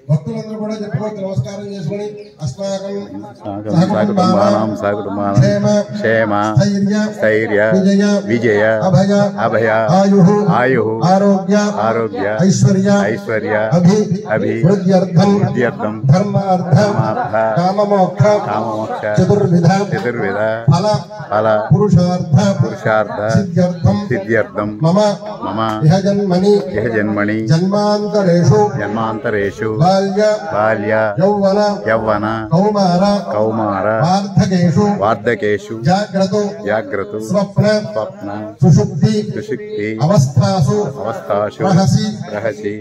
భక్తులందరూ కూడా చెప్పుకోవచ్చు నమస్కారం చేసుకుని అస్మాకం క్షేమ స్థైర్య విజయ అభయ ఆయు ఆరోగ్య ఐశ్వర్య అభివృద్ధ్యర్థం ధర్మార్థ కామమోక్ష చతుర్విధ ఫల పురుషార్థ సిద్ధ్యర్థం మమ ఇహ జన్మని జన్మాంతరేషు బాల్య యౌవన కౌమార వార్ధకేషు జాగ్రత్త స్వప్న సుషుప్తి అవస్థాసు రహసి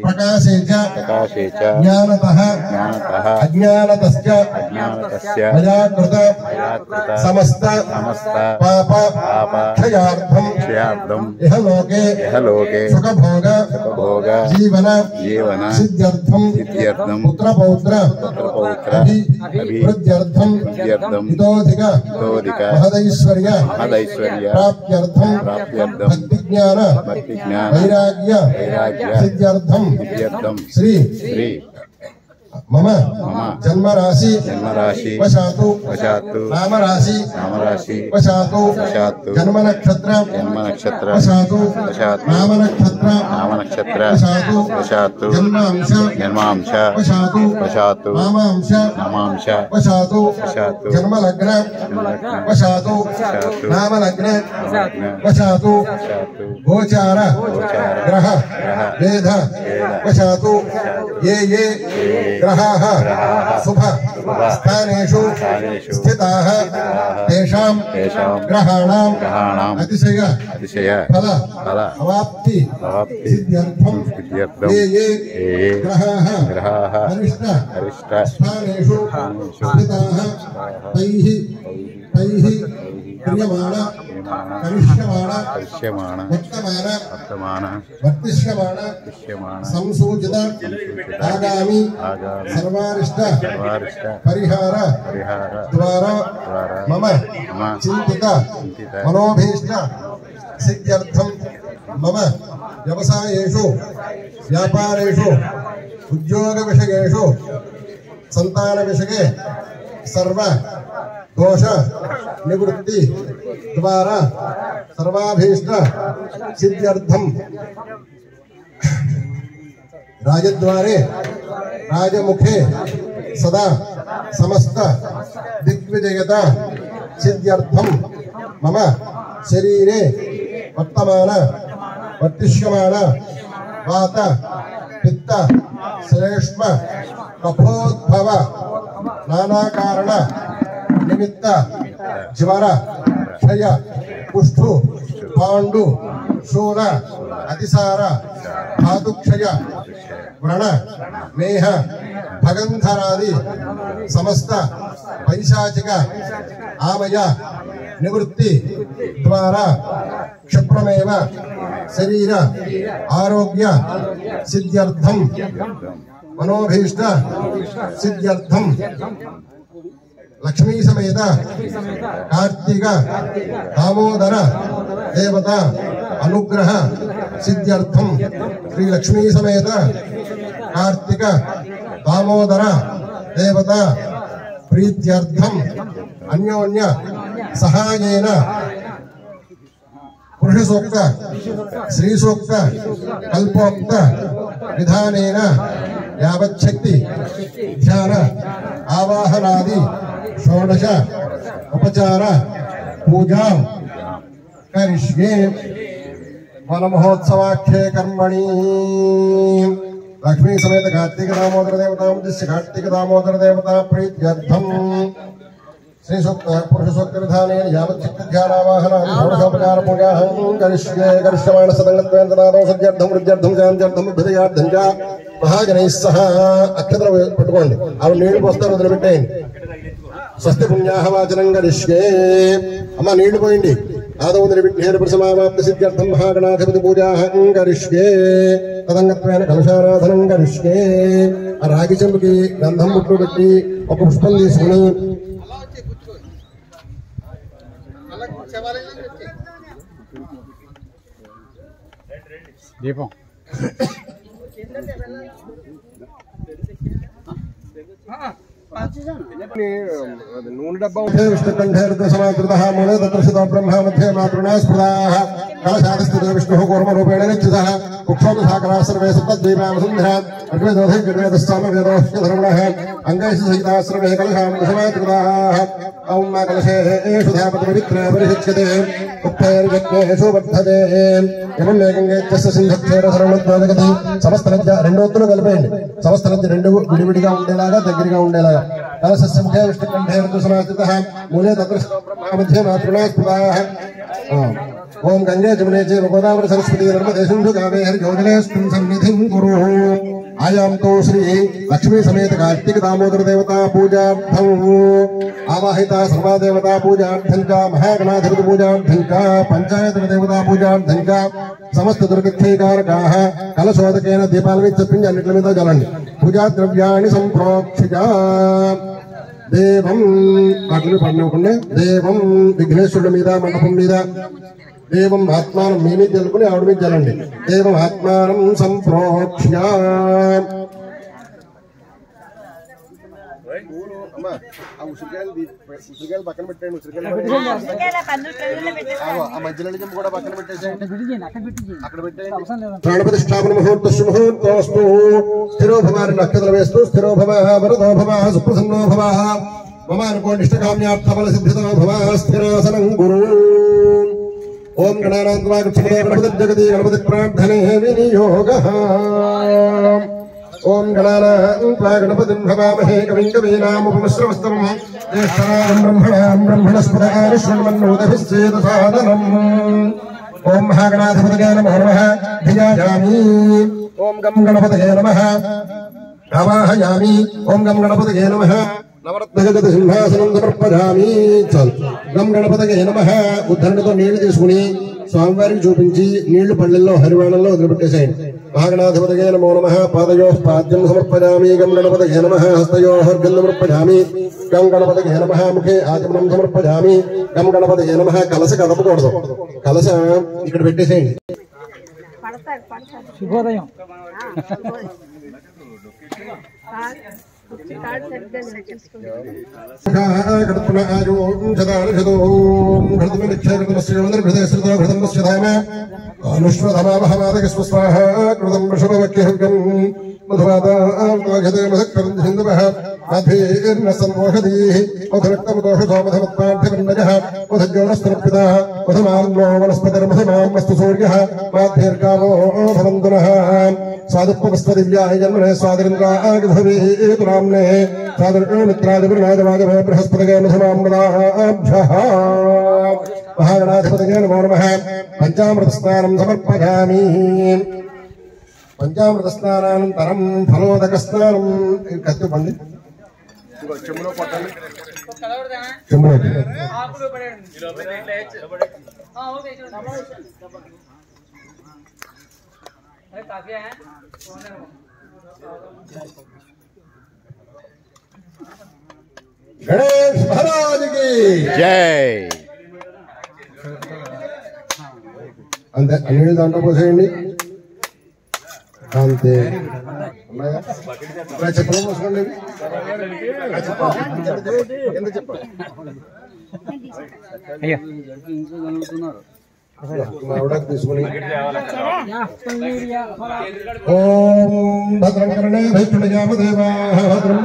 ప్రకాశే చ జ్ఞానతః అజ్ఞానతస్య మయాకృత సమస్త పాప క్షయార్థం ఇహలోకే సుఖభోగ జీవన సిద్ధ్యర్థం పుత్రపౌత్ర అభివృద్ధ్యర్థం హితోధిక మహదైశ్వర్య ప్రాప్త్యర్థం భక్తిజ్ఞాన వైరాగ్య సిద్ధ్యర్థం శ్రీ మమ జన్మరాశి వశాతు నామరాశి వశాతు జన్మ నక్షత్ర వశాతు నామనక్షత్ర వశాతు జన్మాంశ వశాతు నామాంశ వశాతు జన్మలగ్న వశాతు నామలగ్న వశాతు గోచార గ్రహ వేద వశాతు ఏ గ్రహాః శుభ స్థానేషు స్థితాః తేషాం గ్రహాణాం అతిశయ ఫల అవాప్తి సిద్ధ్యర్థం ఏ గ్రహాః అరిష్ట స్థానేషు స్థితాః తైః క్రియమాణ కరిష్యమాణ వర్తమాన వర్తిష్యమాణ సంసూచిత ఆగామి సర్వారిష్ట పరిహార ద్వారా మమ చింతిత మనోభీష్ట సిద్ధ్యర్థం మమ వ్యవసాయేషు వ్యాపారేషు ఉద్యోగ విషయేషు సంతాన విషये సర్వ దోష నివృత్తి ద్వారా సర్వాభీష్ట సిద్ధ్యర్థం రాజద్వారే రాజముఖే సదా సమస్త దిగ్విజయత సిద్ధ్యర్థం మమ శరీరే వర్తిష్యమాణ వాత పిత్త శ్లేష్మ కఫోద్భవ నానాకారణ నిమిత్త జ్వర క్షయ కుష్ఠు పాండు శూల అతిసార ధాతుక్షయ వ్రణ మేహ భగంధరాది సమస్త పైశాచిక ఆమయ నివృత్తి ద్వారా క్షిప్రమేవ శరీర ఆరోగ్య సిద్ధ్యర్థం మనోభీష్ట సిద్ధ్యర్థం లక్ష్మీ సమేత కార్తీక దామోదర దేవత అనుగ్రహ సిద్ధ్యర్థం శ్రీ లక్ష్మీ సమేత కార్తీక దామోదర దేవత ప్రీత్యర్థం అన్యోన్య సహాయేన పురుష సూక్త శ్రీ సూక్త కల్పోక్త విధానేన యావచ్చక్తి ధ్యాన ఆవాహనాది షోడశ ఉపచార పూజా కరిష్యే వన మహోత్సవాఖ్యే కర్మణి లక్ష్మీ సమేత కార్తీక దామోదర దేవతాముద్దిశ్య కార్తీక దామోదర దేవతా ప్రీత్యర్థం శ్రీ సూక్త పురుష సూక్త విధానేన యావచ్చక్తి ధ్యానావాహనాది షోడశోపచార పూజాహం కరిష్యే కరిష్యమాణ సదంగత్వేన తదాదం సత్యర్థం వృద్ధ్యర్థం శాంత్యర్థం అభ్యుదయార్థం చ మహాజనై సహా అక్షతలు పట్టుకోండి అవి నీళ్లు పోస్తారు వదిలిపెట్టేయండి స్వస్తి పుణ్యాహ వాచనం కరిష్యే అమ్మ నీళ్లు పోయింది ఆదౌ నిర్విఘ్నేన ప్రసమావాప్తి సిద్ధ్యర్థం మహాగణాధిపతి పూజాహం కరిష్యే తదంగత్వేన కలశారాధనం కరిష్యే ఆ రాగి చెంబుకి గంధం ముట్టు పెట్టి ఒక పుష్పం తీసుకుని దీపం नून डब्बा विष्णुकंठेर्दशमाकृतः मूले तत्रशितो ब्रह्मा मध्ये मातृणा स्मृताः कलशाधिस्थितो विष्णुः कूर्मरूपेण निश्चितः कुक्षोदशाकराः सर्वे सप्तद्वीपावसुन्धरा ऋग्वेदोधे ऋग्वेदस्सामवेदोऽस्य धर्मणः अङ्गैः सहिताः सर्वे कलशां दशमाकृताः ॐ कलशे एषु ध्यापतिपवित्रे परिशिच्यते उत्थैर्यज्ञेषु वर्धते एवं गङ्गेत्यस्य सिंहक्षेरसर्वणोद्बोधकति సమస్తనద్య రెండోత్తులు కలిపేయండి సమస్తనద్య రెండు విడివిడిగా ఉండేలాగా దగ్గరగా ఉండేలాగా కలశస్య ముఖే విష్ణుకంఠే ఋతుసమాస్థితః మూలే తత్రస్థితో బ్రహ్మా మధ్యే మాతృణా స్మృతాః ఓం గంగే జమునే చైవ గోదావరి సరస్వతీ నర్మదే సింధు కావేరీ జోజనేస్మిన్ సన్నిధిం కురు आयाम तो श्री लक्ष्मी समेत कार्तिक दामोदर देवता पूजार्थं आवाहिता सर्वा देवता पूजार्थं च महागणाधिपति पूजार्थं च पंचायत देवता पूजार्थं च समस्त दुर्गक्षेकारकाः कलशोदकेन दीपालविच्चपिंज अन्निट्ल मीद जलंడి पूजा द्रव्याणि संप्रोक्षित देवं वाटिని పడినకుండే देवं विघ्नेश्वरुడి మీద మండపం మీద देवं आत्मानं मीनी जल्कुने आविड మీద జలండి देवं आत्मानं संप्रोक्ष्य అమ్మా ఆ ఉసిరికాయలు పక్కన పెట్టండి ఆ మధ్యలో కూడా పక్కన పెట్టేసేయండి అక్కడ పెట్టేయండి ప్రాణప్రతిష్ఠాపన ముహూర్తస్సు ముహూర్తోస్తు స్థిరో భవ నక్షత్రం వేస్తూ స్థిరో భవ వరదో భవ సుప్రసన్నో భవ మమ అనుకోండిష్టకామ్యార్థఫల సిద్ధితో భవ స్థిరాసనం గురు ओम गणानान्त्वागच्छते गणपतिर्जगति गणपति प्रार्थने विनियोगः ओम गणानान्त्वा गणपतिं भवामहे कविं कवीनामुपमिश्रवस्तमं ज्येष्ठराजं ब्रह्मणस्पत आयुष्मन्नोदभिश्चेदसादनम् ओम महागणाधिपतये नमो नमः धियायामि ओम गं गणपतये नमः आवाहयामि ओम गं गणपतये नमः नवरत्नजगत सिंहासनं समर्पयामि चल गम गणपतये नमः ఉద్ధరణతో నీళ్లు తీసుకుని స్వామివారికి చూపించి నీళ్లు పళ్ళల్లో హరివాణంలో వదిలిపెట్టేసేయండి महागणाधिपतये नमो नमः पादयोः पाद्यं समर्पयामि गम गणपतये नमः हस्तयोः अर्घ्यं समर्पयामि गम गणपतये नमः मुखे आचमनं समर्पयामि गम गणपतये नमः కలశ కదపకూడదు కలశ ఇక్కడ పెట్టేసేయండి శుభోదయం स्वादुपस्पदिव्याय जन्मने स्वादरिन्द्रागभवे सादृमित्रादिवृणादिवागभे बृहस्पतये मधुमाम्बदाभ्यः महागणाधिपतये नमो नमः पञ्चामृतस्नानं समर्पयामि पंचामृतस्नानानन्तरं फलोदकस्नानं कत्ति पंडि చెంబులో పట్టాలి చెంబులో ఆకులు పడండి ఈ లోపల ఇట్లా ఓకే अरे काफी है गणेश महाराज की जय अंदर अनिल दांटो పోసేయండి అంతే చెప్పలు పోసుకోండి ఎందుకు చెప్పాలి అయ్యా ओम भद्रं कर्णे भैक्षुणयाम देवाः भद्रं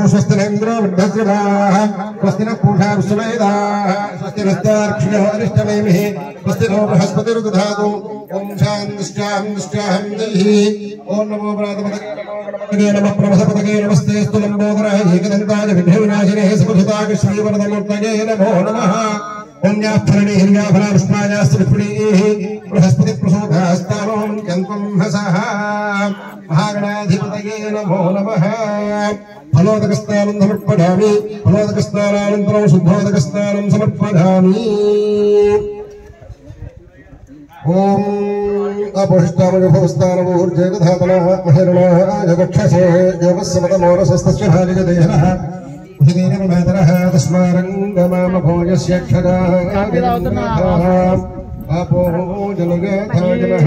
स्वस्तिनेन्द्रो वृद्धस्रवाः स्वस्ति नः पूषा विश्ववेदाः स्वस्ति नस्तार्क्ष्यो अरिष्टनेमिः स्वस्ति नो बृहस्पतिर्दधातु ओम शान्तिश्चान्तिश्चाहन्तिः ओम नमो प्रातपदगे नमः प्रभसपदगे नमस्तेऽस्तु लम्बोदराय एकदन्ताय विघ्नविनाशिने सुखसुताय श्रीवरदमूर्तये नमो नमः पुण्याफलने हिर्याफला विष्णायास्तु विष्णुः बृहस्पति प्रसूधास्तानो यन्तं हसः महागणाधिपतये नमो नमः फलोदकस्नानं समर्पयामि फलोदकस्नानानन्तरं शुद्धोदकस्नानं समर्पयामि ओम अपोषिष्टामजभवस्तानमूर्जयधातनः महिर्णः जगक्षसे योगस्समतमोरसस्तस्य भाजगदेहनः उषिदेनममातरः तस्मारङ्गमामभोजस्य क्षराः आपो जलगाथा जनः